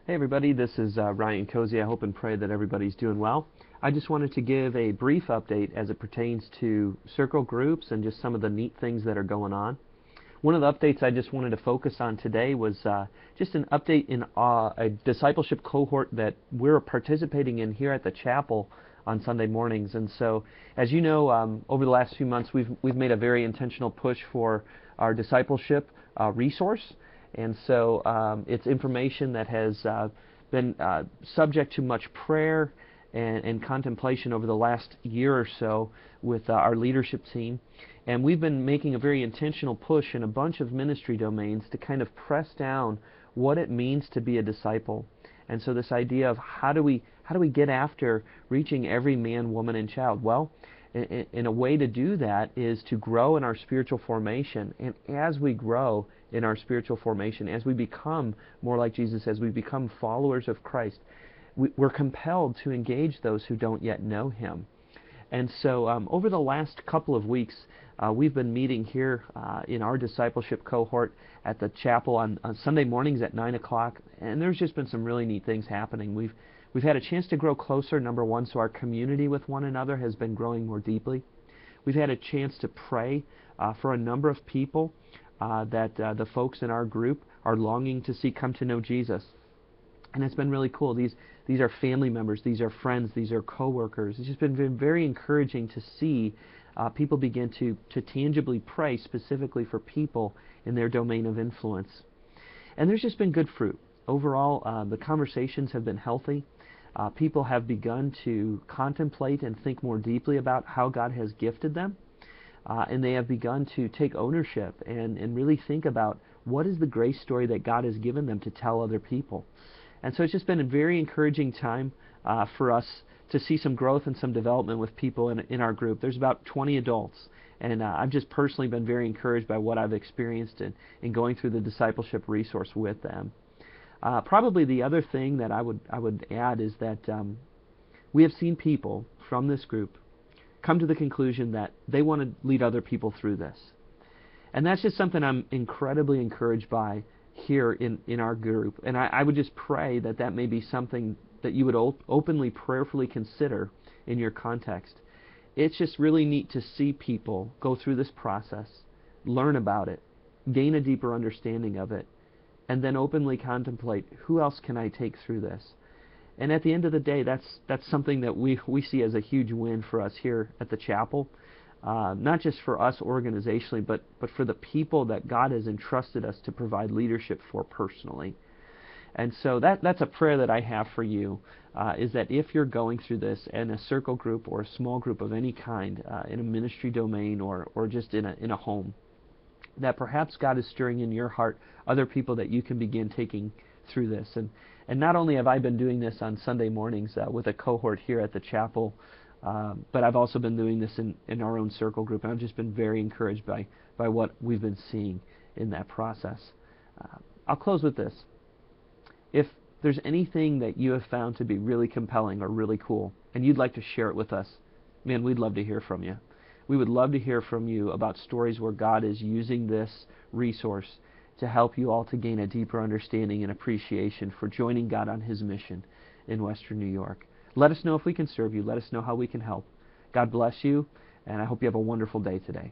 Hey everybody, this is Ryan Cozy. I hope and pray that everybody's doing well. I just wanted to give a brief update as it pertains to circle groups and just some of the neat things that are going on. One of the updates I just wanted to focus on today was just an update in a discipleship cohort that we're participating in here at the chapel on Sunday mornings. And so, as you know, over the last few months, we've made a very intentional push for our discipleship resource. And so it's information that has been subject to much prayer and contemplation over the last year or so with our leadership team. And we've been making a very intentional push in a bunch of ministry domains to kind of press down what it means to be a disciple. And so this idea of how do we get after reaching every man, woman, and child? Well, in a way to do that is to grow in our spiritual formation. And as we grow in our spiritual formation, as we become more like Jesus, as we become followers of Christ, we're compelled to engage those who don't yet know Him. And so over the last couple of weeks, we've been meeting here in our discipleship cohort at the chapel on Sunday mornings at 9 o'clock, and there's just been some really neat things happening. We've had a chance to grow closer, number one, so our community with one another has been growing more deeply. We've had a chance to pray for a number of people that the folks in our group are longing to see come to know Jesus. And it's been really cool. These are family members, these are friends, these are coworkers. It's just been very encouraging to see people begin to tangibly pray specifically for people in their domain of influence. And there's just been good fruit. Overall, the conversations have been healthy. People have begun to contemplate and think more deeply about how God has gifted them. And they have begun to take ownership and really think about what is the grace story that God has given them to tell other people. And so it's just been a very encouraging time for us to see some growth and some development with people in our group. There's about 20 adults, and I've just personally been very encouraged by what I've experienced in going through the discipleship resource with them. Probably the other thing that I would add is that we have seen people from this group come to the conclusion that they want to lead other people through this. And that's just something I'm incredibly encouraged by here in our group. And I would just pray that that may be something that you would openly, prayerfully consider in your context. It's just really neat to see people go through this process, learn about it, gain a deeper understanding of it, and then openly contemplate, who else can I take through this? And at the end of the day, that's something that we see as a huge win for us here at the chapel. Not just for us organizationally, but for the people that God has entrusted us to provide leadership for personally. And so that's a prayer that I have for you, is that if you're going through this in a circle group or a small group of any kind, in a ministry domain or just in a home, that perhaps God is stirring in your heart other people that you can begin taking through this. And not only have I been doing this on Sunday mornings with a cohort here at the chapel, but I've also been doing this in our own circle group, and I've just been very encouraged by what we've been seeing in that process. I'll close with this. If there's anything that you have found to be really compelling or really cool, and you'd like to share it with us, man, we'd love to hear from you. We would love to hear from you about stories where God is using this resource to help you all to gain a deeper understanding and appreciation for joining God on His mission in Western New York. Let us know if we can serve you. Let us know how we can help. God bless you, and I hope you have a wonderful day today.